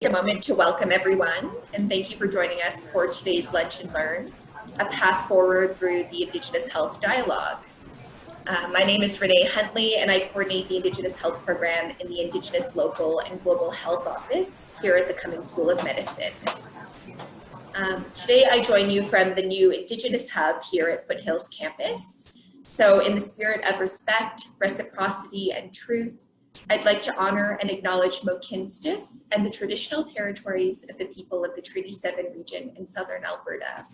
A moment to welcome everyone, and thank you for joining us for today's Lunch and Learn, a path forward through the Indigenous Health Dialogue. My name is Renee Huntley, and I coordinate the Indigenous Health Program in the Indigenous Local and Global Health Office here at the Cumming School of Medicine. Today, I join you from the new Indigenous Hub here at Foothills campus. So in the spirit of respect, reciprocity, and truth, I'd like to honor and acknowledge Mohkinstsis and the traditional territories of the people of the Treaty 7 region in southern Alberta.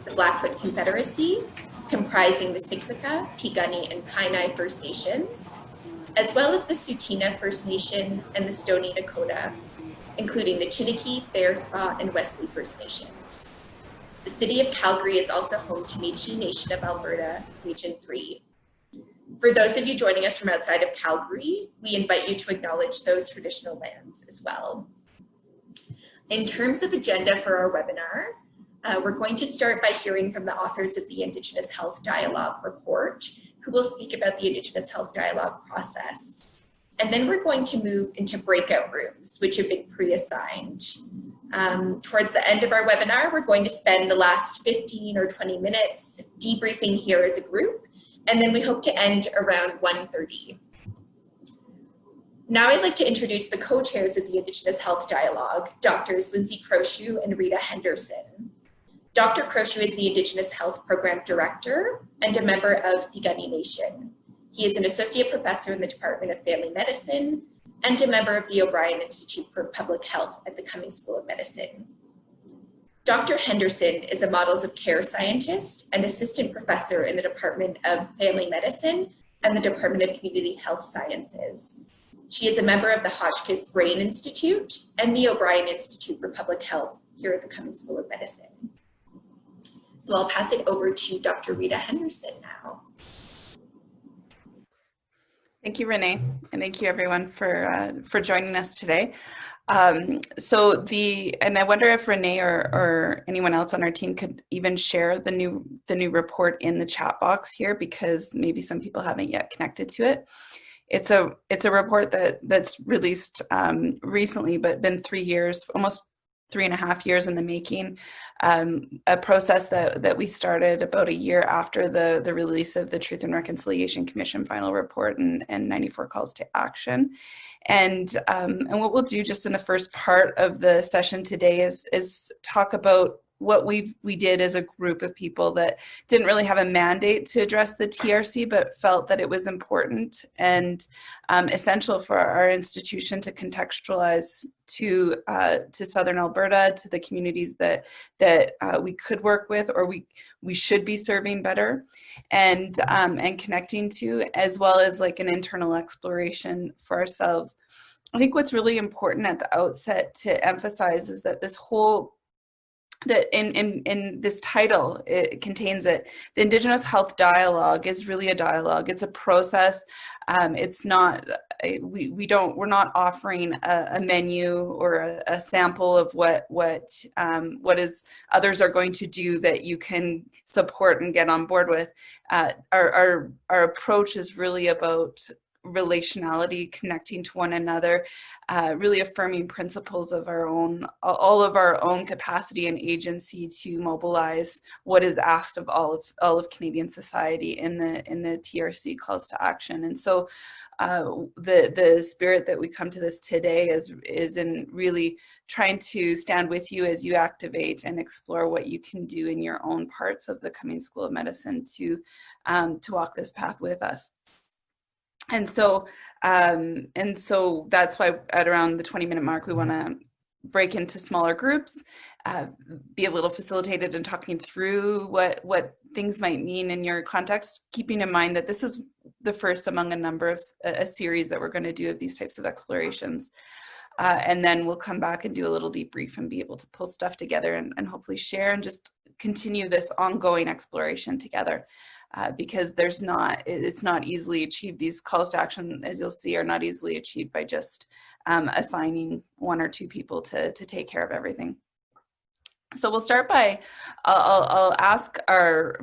The Blackfoot Confederacy, comprising the Siksika, Piikani, and Kainai First Nations, as well as the Tsuut'ina First Nation and the Stoney Nakoda, including the Chiniki, Bearspaw, and Wesley First Nations. The city of Calgary is also home to Métis Nation of Alberta, Region 3. For those of you joining us from outside of Calgary, we invite you to acknowledge those traditional lands as well. In terms of agenda for our webinar, we're going to start by hearing from the authors of the Indigenous Health Dialogue report, who will speak about the Indigenous Health Dialogue process. And then we're going to move into breakout rooms, which have been pre-assigned. Towards the end of our webinar, we're going to spend the last 15 or 20 minutes debriefing here as a group, and then we hope to end around 1:30. Now I'd like to introduce the co-chairs of the Indigenous Health Dialogue, Drs. Lindsay Croshoe and Rita Henderson. Dr. Croshoe is the Indigenous Health Program Director and a member of Piikani Nation. He is an associate professor in the Department of Family Medicine and a member of the O'Brien Institute for Public Health at the Cumming School of Medicine. Dr. Henderson is a Models of Care scientist and assistant professor in the Department of Family Medicine and the Department of Community Health Sciences. She is a member of the Hotchkiss Brain Institute and the O'Brien Institute for Public Health here at the Cumming School of Medicine. So I'll pass it over to Dr. Rita Henderson now. Thank you, Renee, and thank you everyone for joining us today. And I wonder if Renee or anyone else on our team could even share the new report in the chat box here, because maybe some people haven't yet connected to it. It's a report that's released recently, but been 3 years, almost 3.5 years in the making. A process that we started about a year after the release of the Truth and Reconciliation Commission final report and 94 calls to action. And what we'll do just in the first part of the session today is talk about what we did as a group of people that didn't really have a mandate to address the TRC, but felt that it was important and essential for our institution to contextualize to Southern Alberta, to the communities that we could work with or we should be serving better, and connecting to, as well as like an internal exploration for ourselves. I think what's really important at the outset to emphasize is that that in this title, it contains it. The Indigenous Health Dialogue is really a dialogue. It's a process. It's not, we're not offering a menu or a sample of what is others are going to do that you can support and get on board with. Our approach is really about relationality, connecting to one another, really affirming principles of all of our own capacity and agency to mobilize what is asked of all of Canadian society in the TRC calls to action. And so the spirit that we come to this today is in really trying to stand with you as you activate and explore what you can do in your own parts of the Cumming School of Medicine to walk this path with us. And so that's why at around the 20-minute mark, we want to break into smaller groups, be a little facilitated in talking through what things might mean in your context, keeping in mind that this is the first among a number of a series that we're going to do of these types of explorations. And then we'll come back and do a little debrief and be able to pull stuff together and hopefully share and just continue this ongoing exploration together. Because it's not easily achieved. These calls to action, as you'll see, are not easily achieved by just assigning one or two people to take care of everything. So we'll start by, I'll ask our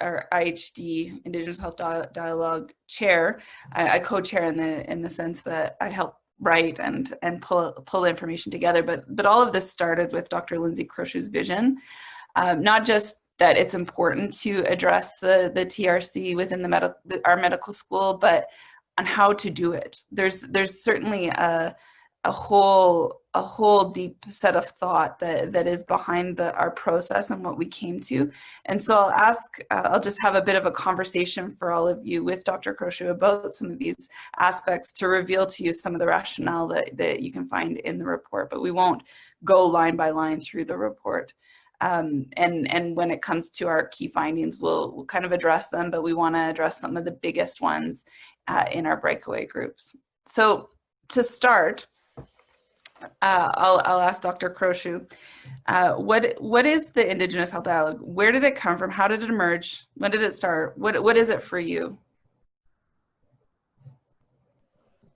IHD, Indigenous Health Dialogue chair. I co-chair in the sense that I help write and pull information together. But all of this started with Dr. Lindsay Croshue's vision, not just that it's important to address the TRC within our medical school, but on how to do it. There's certainly a whole deep set of thought that is behind our process and what we came to. And so I'll just have a bit of a conversation for all of you with Dr. Croshue about some of these aspects to reveal to you some of the rationale that you can find in the report, but we won't go line by line through the report. And when it comes to our key findings, we'll kind of address them, but we want to address some of the biggest ones in our breakaway groups. So to start, I'll ask Dr. Croshue, what is the Indigenous Health Dialogue? Where did it come from? How did it emerge? When did it start? What is it for you?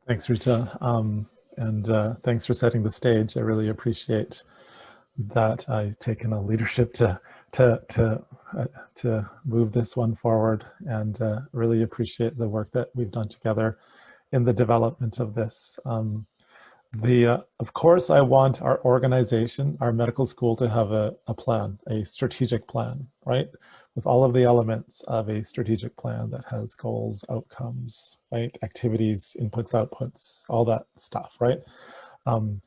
Thanks, Rita, and thanks for setting the stage. I really appreciate that I've taken a leadership to move this one forward, and really appreciate the work that we've done together in the development of this. Of course, I want our organization, our medical school, to have a plan, a strategic plan, right? With all of the elements of a strategic plan that has goals, outcomes, right? Activities, inputs, outputs, all that stuff, right? And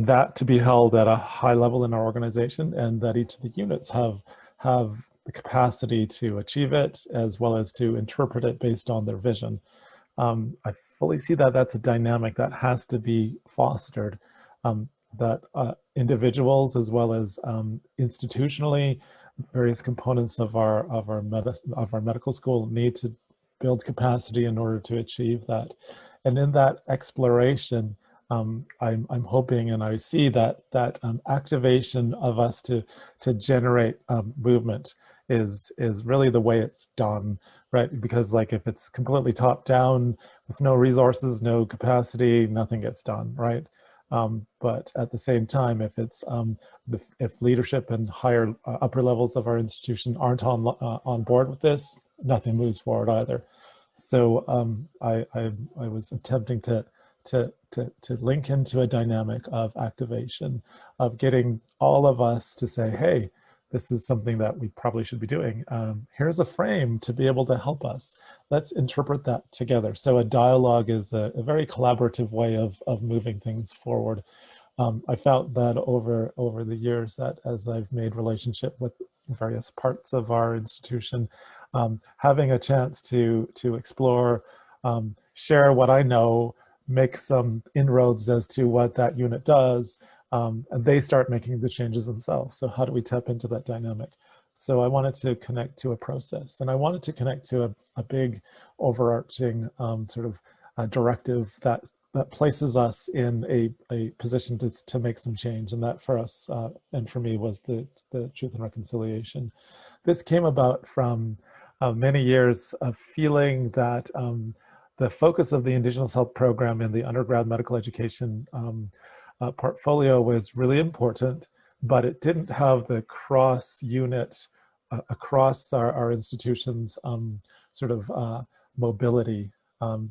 that to be held at a high level in our organization, and that each of the units have the capacity to achieve it, as well as to interpret it based on their vision. I fully see that that's a dynamic that has to be fostered, that individuals as well as institutionally, various components of our medical school need to build capacity in order to achieve that. And in that exploration, I'm hoping, and I see that activation of us to generate movement is really the way it's done, right? Because like if it's completely top down with no resources, no capacity, nothing gets done, right? But at the same time, if it's if leadership and higher upper levels of our institution aren't on board with this, nothing moves forward either. So I was attempting to link into a dynamic of activation, of getting all of us to say, hey, this is something that we probably should be doing. Here's a frame to be able to help us. Let's interpret that together. So a dialogue is a very collaborative way of moving things forward. I felt that over the years that as I've made relationship with various parts of our institution, having a chance to explore, share what I know, make some inroads as to what that unit does, and they start making the changes themselves. So how do we tap into that dynamic? So I wanted to connect to a process, and I wanted to connect to a big overarching sort of directive that places us in a position to make some change. And that for us and for me was the Truth and Reconciliation. This came about from many years of feeling that the focus of the Indigenous Health Program in the undergrad medical education portfolio was really important, but it didn't have the cross-unit, across our institutions sort of mobility.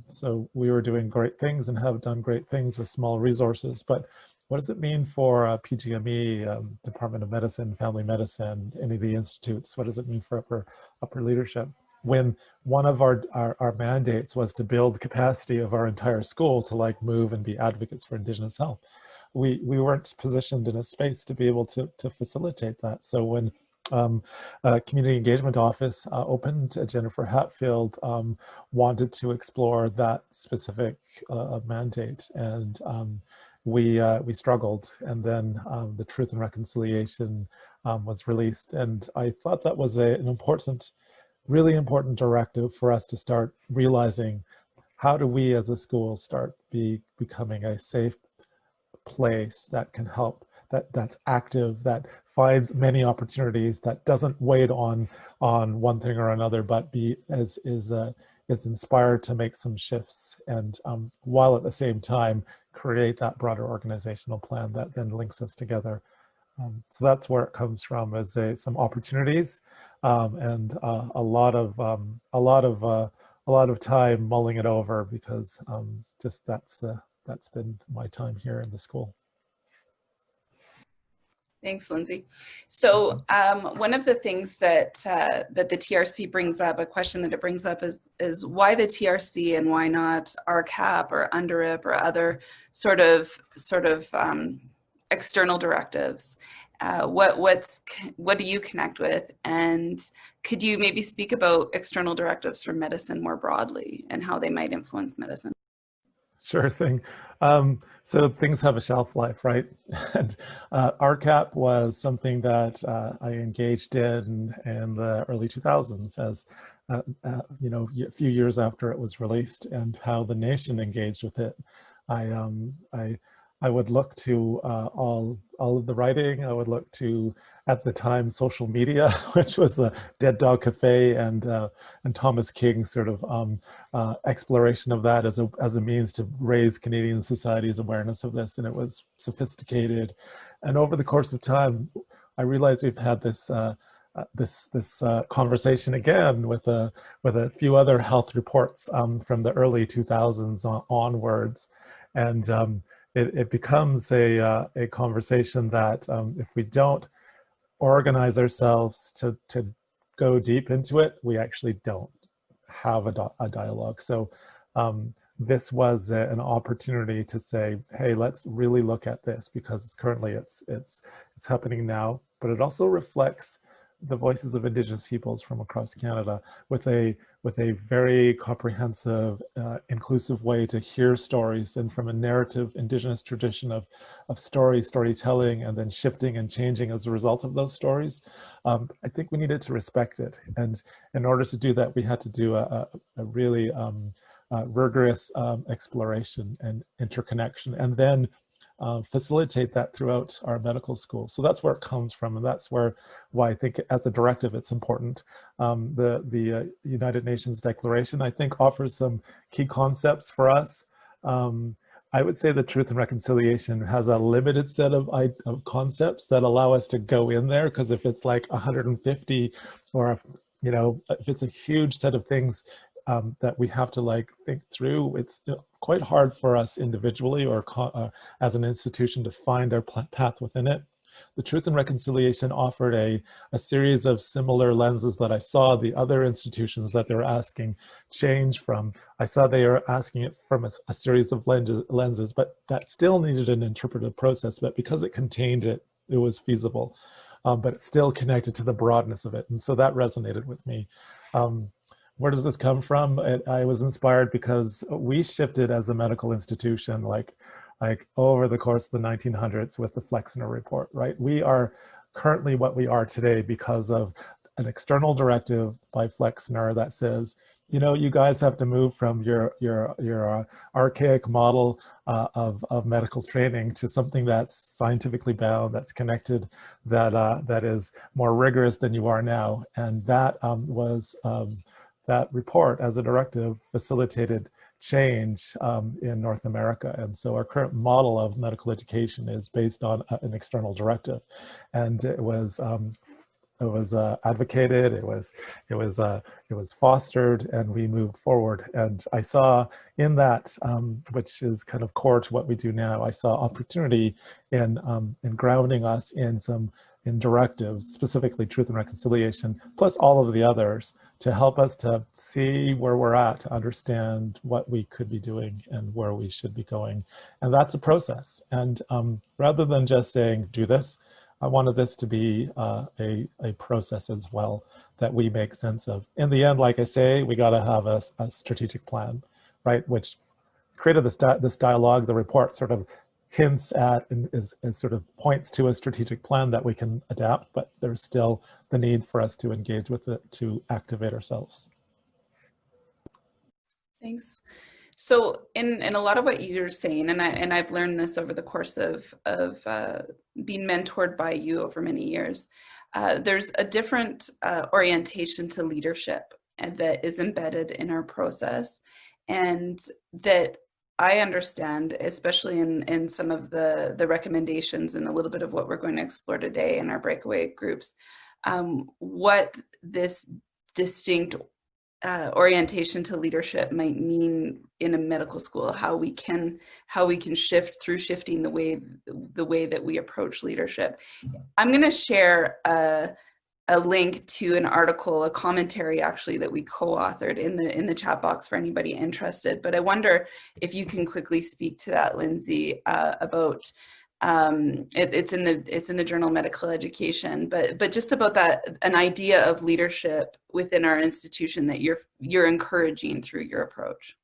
So we were doing great things and have done great things with small resources, but what does it mean for PGME, Department of Medicine, Family Medicine, any of the institutes? What does it mean for upper leadership? When one of our mandates was to build capacity of our entire school to like move and be advocates for Indigenous health, we weren't positioned in a space to be able to facilitate that. So when Community Engagement Office opened, Jennifer Hatfield wanted to explore that specific mandate, and we struggled, and then the Truth and Reconciliation was released, and I thought that was an important, really important directive for us to start realizing, how do we as a school start becoming a safe place that can help, that's active, that finds many opportunities, that doesn't wait on one thing or another, but is inspired to make some shifts, and while at the same time create that broader organizational plan that then links us together. So that's where it comes from, as some opportunities and a lot of a lot of time mulling it over because just that's been my time here in the school. Thanks, Lindsay. So one of the things that that the TRC brings up, a question that it brings up is why the TRC and why not RCAP or UNDRIP or other sort of external directives? What do you connect with? And could you maybe speak about external directives for medicine more broadly and how they might influence medicine? Sure thing. So things have a shelf life, right? And RCAP was something that I engaged in the early 2000s as, you know, a few years after it was released, and how the nation engaged with it. I would look to all of the writing. I would look to, at the time, social media, which was the Dead Dog Cafe and Thomas King's sort of exploration of that as a means to raise Canadian society's awareness of this, and it was sophisticated. And over the course of time, I realized we've had this this conversation again with a few other health reports from the early 2000s onwards, and it becomes a conversation that if we don't organize ourselves to go deep into it, we actually don't have a dialogue. So this was an opportunity to say, hey, let's really look at this, because currently it's happening now, but it also reflects the voices of Indigenous peoples from across Canada with a very comprehensive, inclusive way to hear stories, and from a narrative Indigenous tradition of storytelling, and then shifting and changing as a result of those stories. I think we needed to respect it, and in order to do that, we had to do a really rigorous exploration and interconnection, and then facilitate that throughout our medical school. So that's where it comes from, and that's why I think as a directive it's important. The United Nations Declaration, I think, offers some key concepts for us. I would say the Truth and Reconciliation has a limited set of concepts that allow us to go in there, because if it's like 150, or if, you know, if it's a huge set of things that we have to like think through, it's quite hard for us individually or as an institution to find our path within it. The Truth and Reconciliation offered a series of similar lenses that I saw the other institutions that they were asking change from. I saw they were asking it from a series of lenses, but that still needed an interpretive process. But because it contained it, it was feasible, but it's still connected to the broadness of it. And so that resonated with me. Where does this come from? I was inspired because we shifted as a medical institution like over the course of the 1900s with the Flexner report, right? We are currently what we are today because of an external directive by Flexner that says, you know, you guys have to move from your archaic model of medical training to something that's scientifically bound, that's connected, that is more rigorous than you are now. And that was that report as a directive facilitated change in North America. And so our current model of medical education is based on an external directive. And it was advocated, it was fostered, and we moved forward. And I saw in that, which is kind of core to what we do now, I saw opportunity in grounding us in directives, specifically Truth and Reconciliation, plus all of the others, to help us to see where we're at, to understand what we could be doing and where we should be going. And that's a process. And rather than just saying, do this, I wanted this to be a process as well that we make sense of. In the end, like I say, we got to have a strategic plan, right? Which created this dialogue. The report sort of hints at and sort of points to a strategic plan that we can adapt, but there's still the need for us to engage with it to activate ourselves. Thanks. So in a lot of what you're saying, and I've learned this over the course of being mentored by you over many years, there's a different orientation to leadership that is embedded in our process, and that I understand, especially in some of the recommendations and a little bit of what we're going to explore today in our breakaway groups, what this distinct orientation to leadership might mean in a medical school, how we can shift through shifting the way that we approach leadership. I'm going to share a link to an article, a commentary actually, that we co-authored in the chat box for anybody interested. But I wonder if you can quickly speak to that, Lindsay, about it's in the journal Medical Education, but just about that, an idea of leadership within our institution that you're encouraging through your approach.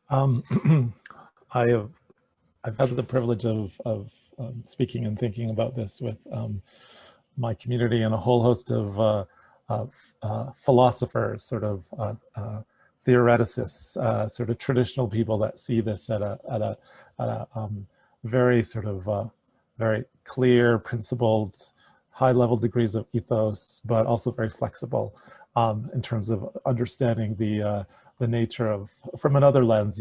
I've had the privilege of speaking and thinking about this with my community and a whole host of philosophers, sort of theoreticists, sort of traditional people that see this at a very sort of very clear, principled, high-level degrees of ethos, but also very flexible in terms of understanding the nature of, from another lens,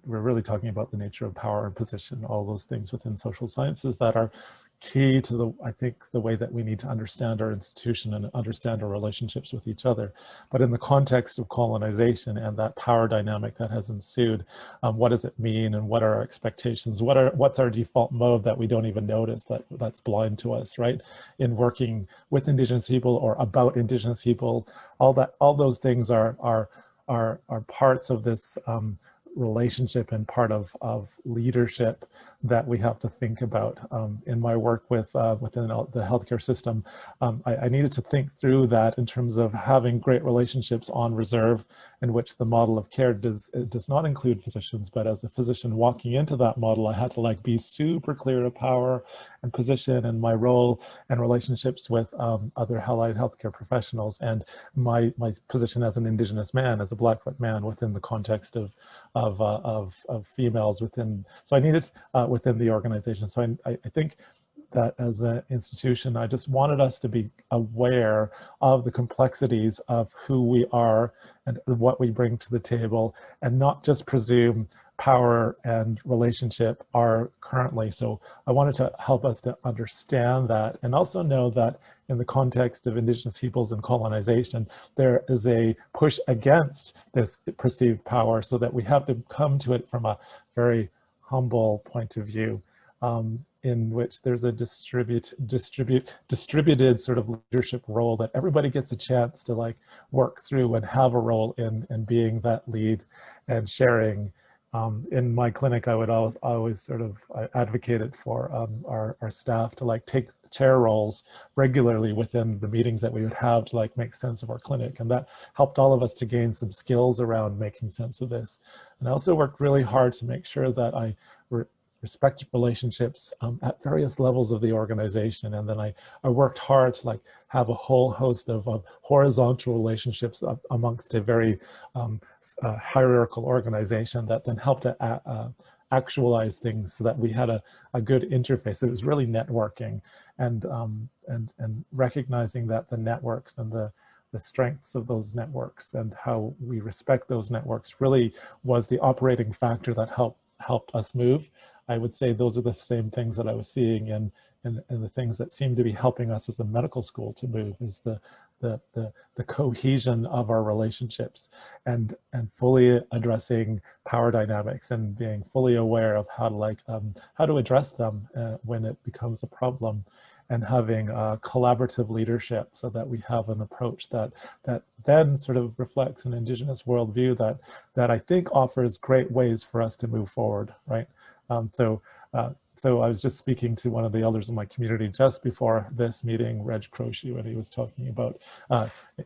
we're really talking about the nature of power and position, all those things within social sciences that are key to I think the way that we need to understand our institution and understand our relationships with each other. But in the context of colonization and that power dynamic that has ensued, what does it mean, and what are our expectations? What's our default mode that we don't even notice, that's blind to us, right? In working with Indigenous people or about Indigenous people, all those things are parts of this relationship and part of leadership that we have to think about. In my work within the healthcare system, I needed to think through that in terms of having great relationships on reserve, in which the model of care does not include physicians, but as a physician walking into that model, I had to be super clear of power and position and my role and relationships with other allied healthcare professionals, and my position as an Indigenous man, as a Blackfoot man within the context of females within. So I needed within the organization. So I think that as an institution, I just wanted us to be aware of the complexities of who we are and what we bring to the table, and not just presume power and relationship are currently. So I wanted to help us to understand that, and also know that in the context of Indigenous peoples and colonization, there is a push against this perceived power, so that we have to come to it from a very humble point of view, in which there's a distributed sort of leadership role that everybody gets a chance to work through and have a role in being that lead and sharing. In my clinic, I would always sort of advocated for our staff to take chair roles regularly within the meetings that we would have to make sense of our clinic, and that helped all of us to gain some skills around making sense of this. And I also worked really hard to make sure that I respect relationships at various levels of the organization, and then I worked hard to have a whole host of horizontal relationships amongst a very hierarchical organization that then helped to actualize things, so that we had a good interface. It was really networking and recognizing that the networks and the strengths of those networks and how we respect those networks really was the operating factor that helped us move. I would say those are the same things that I was seeing and the things that seem to be helping us as a medical school to move, is the cohesion of our relationships and fully addressing power dynamics and being fully aware of how to address them when it becomes a problem, and having collaborative leadership, so that we have an approach that then sort of reflects an Indigenous worldview that I think offers great ways for us to move forward, right? So I was just speaking to one of the elders in my community just before this meeting, Reg Croce, when he was talking about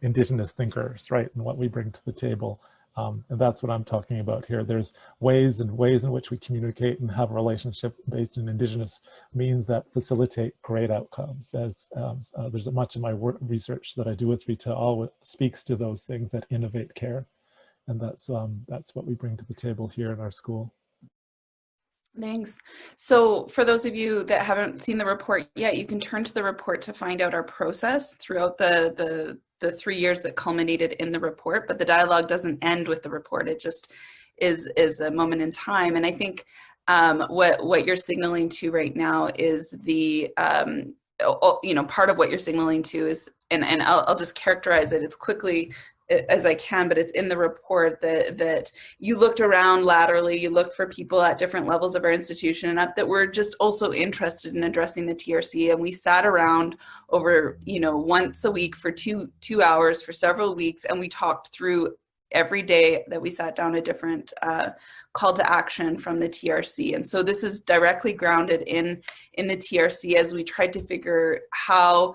Indigenous thinkers, right, and what we bring to the table. And that's what I'm talking about here. There's ways in which we communicate and have a relationship based in Indigenous means that facilitate great outcomes. As there's much of my research that I do with Rita speaks to those things that innovate care, and that's what we bring to the table here in our school. Thanks. So for those of you that haven't seen the report yet, you can turn to the report to find out our process throughout the 3 years that culminated in the report. But the dialogue doesn't end with the report. It just is a moment in time. And I think what you're signaling to right now is the part of what you're signaling to is, and I'll just characterize it. It's quickly as I can, but it's in the report that you looked around laterally, you looked for people at different levels of our institution and that were just also interested in addressing the TRC. And we sat around over, once a week for two hours for several weeks, and we talked through every day that we sat down a different call to action from the TRC. And so this is directly grounded in the TRC as we tried to figure how,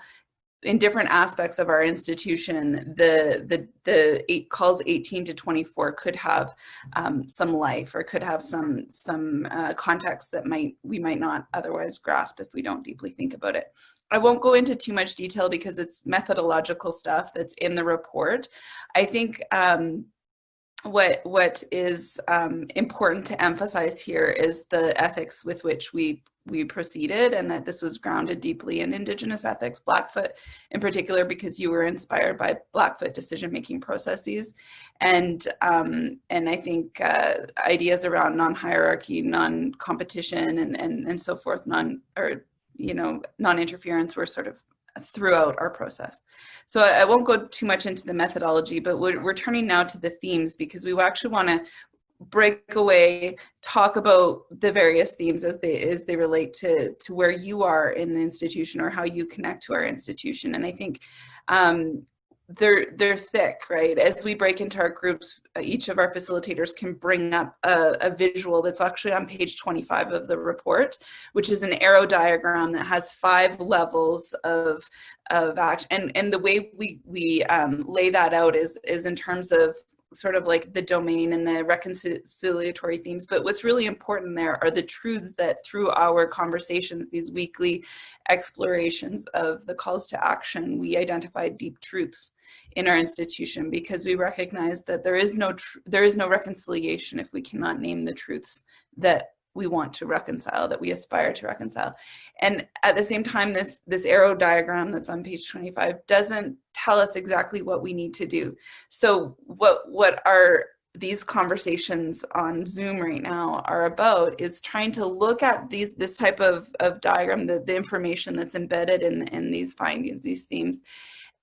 in different aspects of our institution, the calls 18 to 24 could have some life, or could have some context that we might not otherwise grasp if we don't deeply think about it. I won't go into too much detail because it's methodological stuff that's in the report. I think what is important to emphasize here is the ethics with which we proceeded, and that this was grounded deeply in Indigenous ethics, Blackfoot in particular, because you were inspired by Blackfoot decision-making processes, and I think ideas around non-hierarchy, non-competition, and so forth, non-interference were sort of throughout our process. So I won't go too much into the methodology, but we're turning now to the themes, because we actually want to break away, talk about the various themes as they relate to where you are in the institution, or how you connect to our institution. And I think they're thick, right? As we break into our groups, each of our facilitators can bring up a visual that's actually on page 25 of the report, which is an arrow diagram that has 5 levels of action. And the way we lay that out is in terms of sort of like the domain and the reconciliatory themes. But what's really important there are the truths that through our conversations, these weekly explorations of the calls to action, we identify deep truths in our institution, because we recognize that there is no reconciliation if we cannot name the truths that we want to reconcile, that we aspire to reconcile. And at the same time, this arrow diagram that's on page 25 doesn't tell us exactly what we need to do. So what are these conversations on Zoom right now are about is trying to look at this type of diagram, the information that's embedded in these findings, these themes,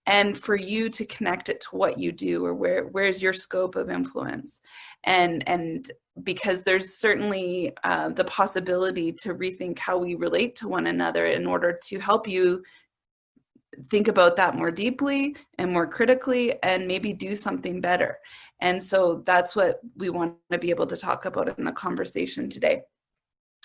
and for you to connect it to what you do, or where's your scope of influence. And because there's certainly the possibility to rethink how we relate to one another in order to help you think about that more deeply and more critically, and maybe do something better. And so that's what we want to be able to talk about in the conversation today.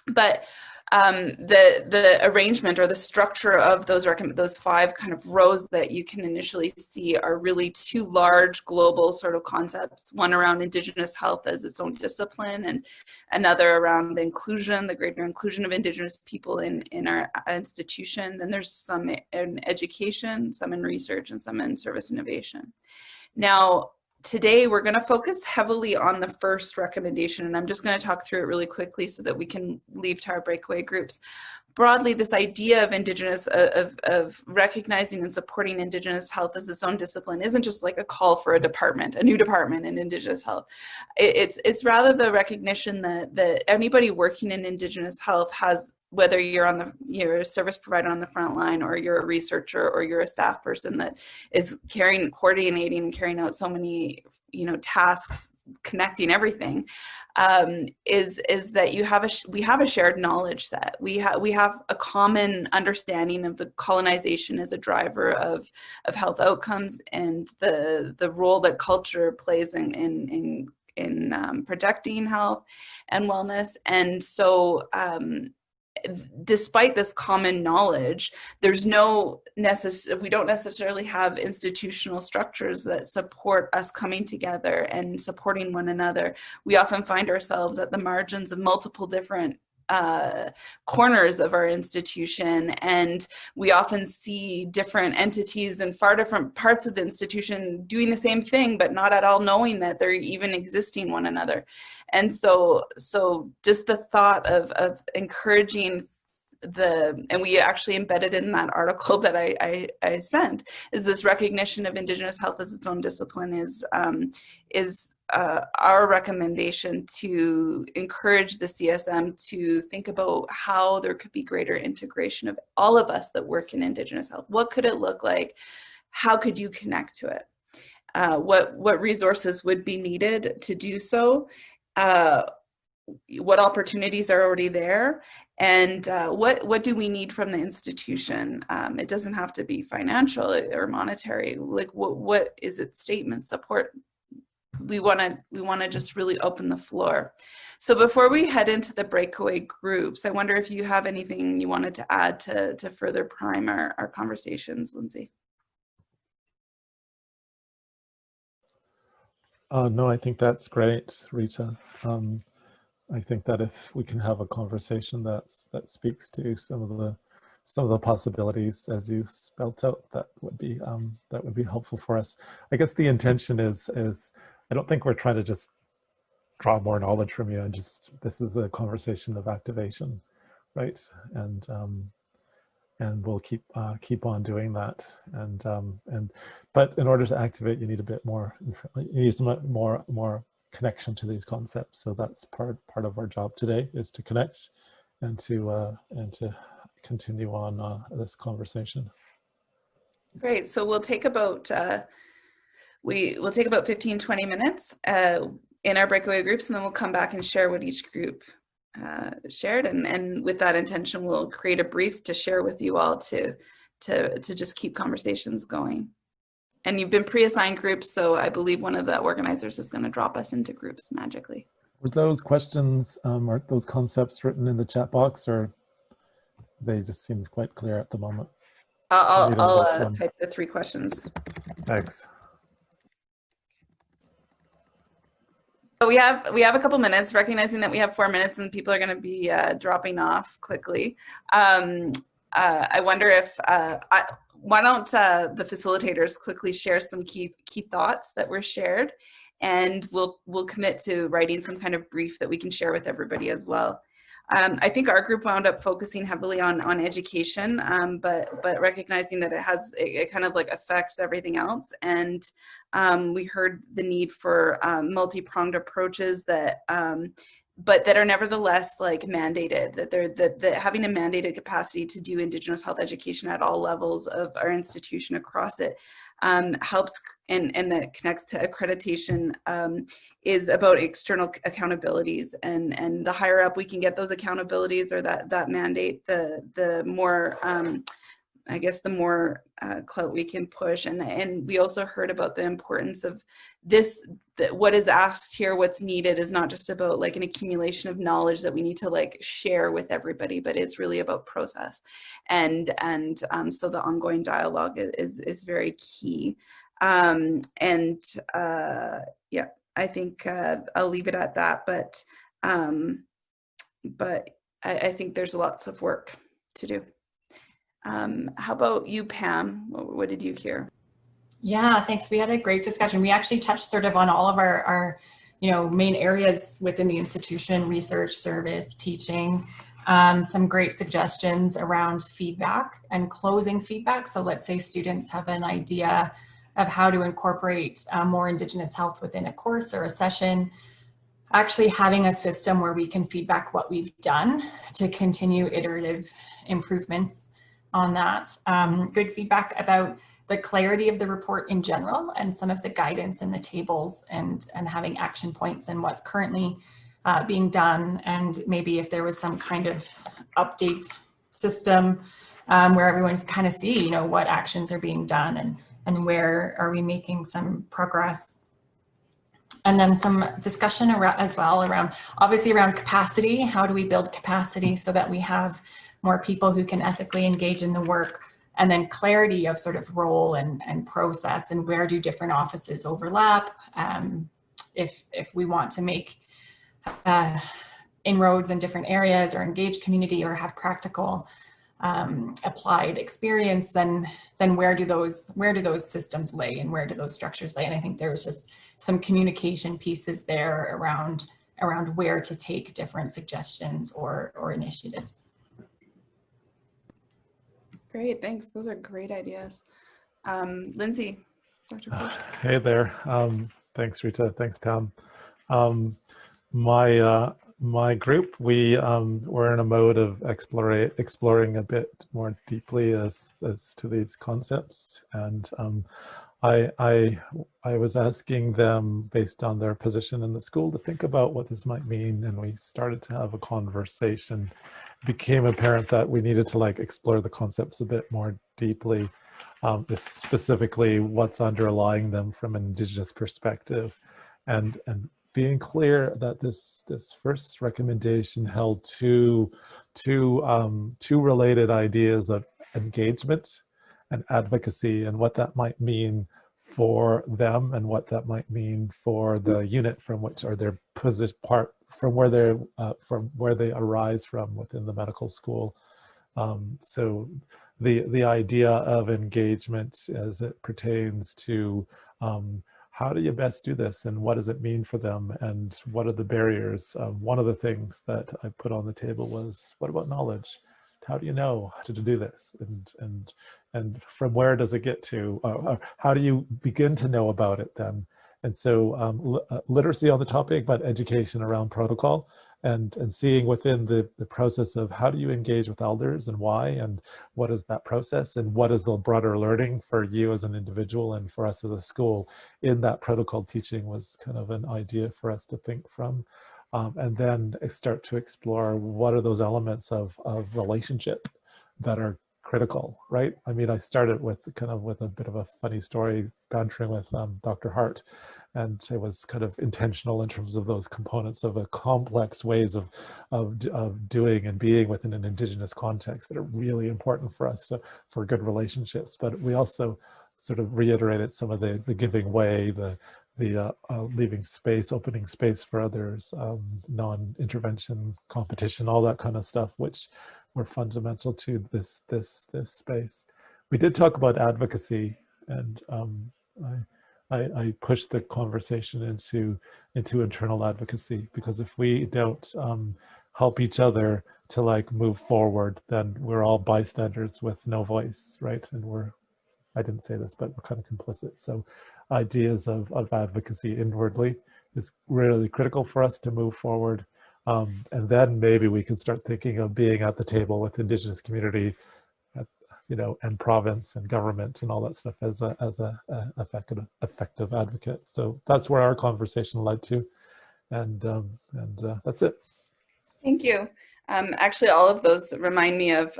But the arrangement or the structure of those 5 kind of rows that you can initially see are really 2 large global sort of concepts, one around Indigenous health as its own discipline, and another around the greater inclusion of Indigenous people in our institution. Then there's some in education, some in research, and some in service innovation. Now, today, we're going to focus heavily on the first recommendation, and I'm just going to talk through it really quickly so that we can leave to our breakaway groups. Broadly, this idea of Indigenous, of recognizing and supporting Indigenous health as its own discipline isn't just like a call for a new department in Indigenous health. It's rather the recognition that anybody working in Indigenous health has, whether you're a service provider on the front line, or you're a researcher, or you're a staff person that is coordinating and carrying out so many, tasks, connecting everything, is that we have a shared knowledge set. We have a common understanding of the colonization as a driver of health outcomes, and the role that culture plays in protecting health and wellness. And so despite this common knowledge, we don't necessarily have institutional structures that support us coming together and supporting one another. We often find ourselves at the margins of multiple different corners of our institution, and we often see different entities in far different parts of the institution doing the same thing, but not at all knowing that they're even existing one another. And so just the thought of encouraging and we actually embedded in that article that I sent, is this recognition of Indigenous health as its own discipline is our recommendation to encourage the CSM to think about how there could be greater integration of all of us that work in Indigenous health. What could it look like? How could you connect to it? what resources would be needed to do so, what opportunities are already there, and what do we need from the institution. It doesn't have to be financial or monetary. Like what is its statement support? We want to just really open the floor. So before we head into the breakaway groups, I wonder if you have anything you wanted to add to further prime our conversations, Lindsay. No, I think that's great, Rita. I think that if we can have a conversation that speaks to some of the possibilities as you spelt out, that would be helpful for us. I guess the intention is I don't think we're trying to just draw more knowledge from you, and just, this is a conversation of activation, right? And we'll keep on doing that. But in order to activate, you need a bit more, you need some more connection to these concepts. So that's part of our job today, is to connect and to continue on this conversation. Great. So we'll take about we'll take about 15-20 minutes in our breakaway groups, and then we'll come back and share what each group shared, and with that intention, we'll create a brief to share with you all to just keep conversations going. And you've been pre-assigned groups, so I believe one of the organizers is going to drop us into groups magically. Were those questions, are those concepts written in the chat box, or they just seem quite clear at the moment? I'll type the 3 questions. Thanks. So we have a couple minutes, recognizing that we have 4 minutes and people are going to be dropping off quickly. I wonder if why don't the facilitators quickly share some key thoughts that were shared, and we'll commit to writing some kind of brief that we can share with everybody as well. I think our group wound up focusing heavily on education, but recognizing that it kind of like affects everything else. And we heard the need for multi-pronged approaches that but that are nevertheless like mandated, that having a mandated capacity to do Indigenous health education at all levels of our institution across it helps, and that connects to accreditation, is about external accountabilities, and the higher up we can get those accountabilities or that mandate, the more I guess the more clout we can push. And we also heard about the importance of this, that what is asked here, what's needed, is not just about like an accumulation of knowledge that we need to like share with everybody, but it's really about process. And so the ongoing dialogue is very key. Yeah, I think I'll leave it at that, but I think there's lots of work to do. How about you, Pam? What did you hear? Yeah, thanks. We had a great discussion. We actually touched sort of on all of our main areas within the institution: research, service, teaching. Some great suggestions around feedback and closing feedback. So let's say students have an idea of how to incorporate more Indigenous health within a course or a session. Actually having a system where we can feedback what we've done to continue iterative improvements on that. Good feedback about the clarity of the report in general, and some of the guidance in the tables, and having action points and what's currently being done, and maybe if there was some kind of update system where everyone can kind of see, what actions are being done and where are we making some progress. And then some discussion around obviously around capacity. How do we build capacity so that we have more people who can ethically engage in the work? And then clarity of sort of role and process, and where do different offices overlap? If we want to make inroads in different areas, or engage community, or have practical applied experience, then where do those systems lay, and where do those structures lay? And I think there was just some communication pieces there around where to take different suggestions or initiatives. Great, thanks. Those are great ideas. Lindsay, Dr. Bush. Hey there. Thanks, Rita. Thanks, Pam. My group, we're in a mode of exploring a bit more deeply as to these concepts, and I was asking them, based on their position in the school, to think about what this might mean, and we started to have a conversation. It became apparent that we needed to like explore the concepts a bit more deeply, specifically what's underlying them from an Indigenous perspective, and being clear that this first recommendation held two related ideas of engagement and advocacy, and what that might mean for them and what that might mean for the unit from which, or their position part from where they arise from within the medical school. So the idea of engagement as it pertains to how do you best do this, and what does it mean for them, and what are the barriers? One of the things that I put on the table was, what about knowledge? How do you know how to do this, and from where does it get to? How do you begin to know about it then? And so literacy on the topic, but education around protocol, and seeing within the process of how do you engage with elders and why, and what is that process, and what is the broader learning for you as an individual and for us as a school in that protocol teaching, was kind of an idea for us to think from. And then start to explore what are those elements of relationship that are critical, right? I mean, I started with a bit of a funny story, bantering with Dr. Hart, and it was kind of intentional in terms of those components of a complex ways of doing and being within an Indigenous context that are really important for us for good relationships. But we also sort of reiterated some of the giving way, the leaving space, opening space for others, non-intervention, competition, all that kind of stuff, which were fundamental to this space. We did talk about advocacy, and I pushed the conversation into internal advocacy, because if we don't help each other to like move forward, then we're all bystanders with no voice, right? And I didn't say this, but we're kind of complicit. So ideas of advocacy inwardly is really critical for us to move forward. And then maybe we can start thinking of being at the table with Indigenous community, and province and government and all that stuff as a effective advocate. So that's where our conversation led to, and that's it. Thank you. Actually, all of those remind me of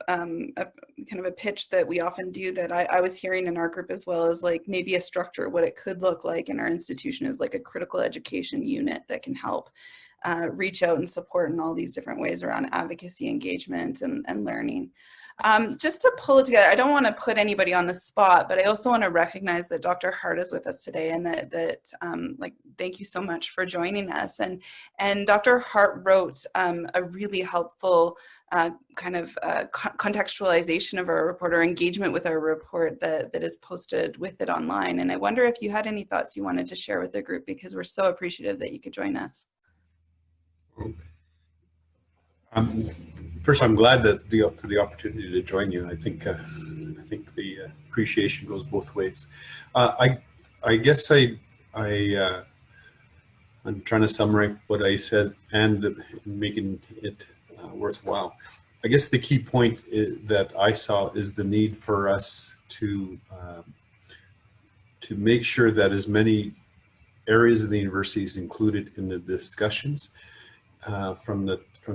kind of a pitch that we often do that I was hearing in our group as well, as like maybe a structure, what it could look like in our institution is like a critical education unit that can help reach out and support in all these different ways around advocacy, engagement, and learning. Just to pull it together, I don't want to put anybody on the spot, but I also want to recognize that Dr. Hart is with us today, and that thank you so much for joining us. And Dr. Hart wrote a really helpful contextualization of our report, or engagement with our report that is posted with it online. And I wonder if you had any thoughts you wanted to share with the group, because we're so appreciative that you could join us. First, I'm glad that for the opportunity to join you. I think the appreciation goes both ways. I guess I'm trying to summarize what I said and making it worthwhile. I guess the key point that I saw is the need for us to make sure that as many areas of the university is included in the discussions from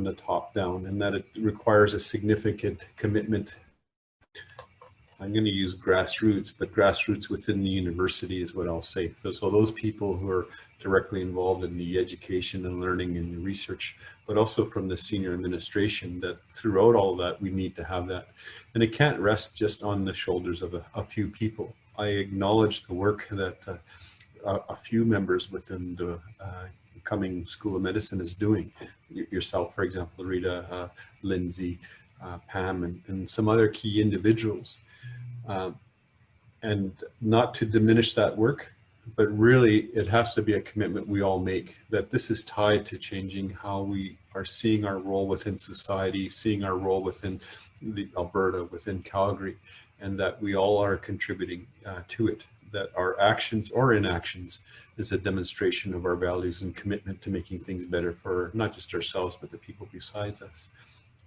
the top down, and that it requires a significant commitment. I'm going to use grassroots, but grassroots within the university is what I'll say. So those people who are directly involved in the education and learning and the research, but also from the senior administration, that throughout all that, we need to have that. And it can't rest just on the shoulders of a few people. I acknowledge the work that a few members within the Cumming School of Medicine is doing. Yourself, for example, Rita, Lindsay, Pam, and some other key individuals. And not to diminish that work, but really it has to be a commitment we all make, that this is tied to changing how we are seeing our role within society, seeing our role within the Alberta, within Calgary, and that we all are contributing to it, that our actions or inactions is a demonstration of our values and commitment to making things better for not just ourselves, but the people besides us.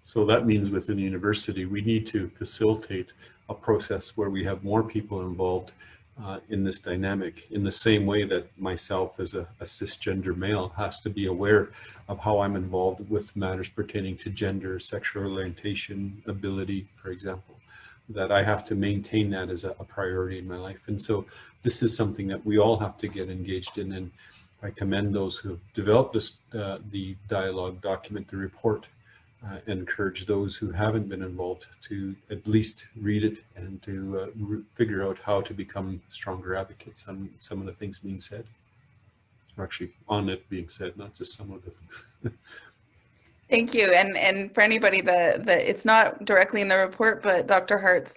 So that means within the university, we need to facilitate a process where we have more people involved in this dynamic, in the same way that myself as a cisgender male has to be aware of how I'm involved with matters pertaining to gender, sexual orientation, ability, for example, that I have to maintain that as a priority in my life. And so this is something that we all have to get engaged in. And I commend those who have developed this, the dialogue document, the report, and encourage those who haven't been involved to at least read it and to figure out how to become stronger advocates on some of the things being said, or actually on it being said, not just some of the things. Thank you. And for anybody that it's not directly in the report, but Dr. Hart's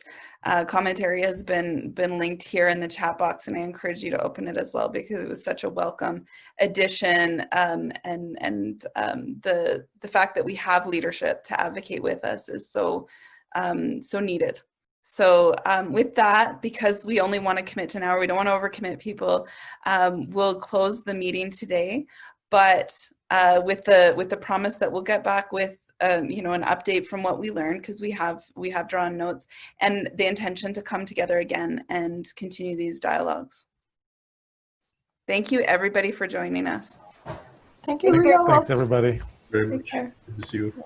commentary has been linked here in the chat box, and I encourage you to open it as well, because it was such a welcome addition, and the fact that we have leadership to advocate with us is so needed. So with that, because we only want to commit to an hour, we don't want to overcommit people, we'll close the meeting today, but with the promise that we'll get back with you know, an update from what we learned, because we have drawn notes, and the intention to come together again and continue these dialogues. Thank you, everybody, for joining us. Thank you. Thanks, everybody. Very much. Take care. Good to see you.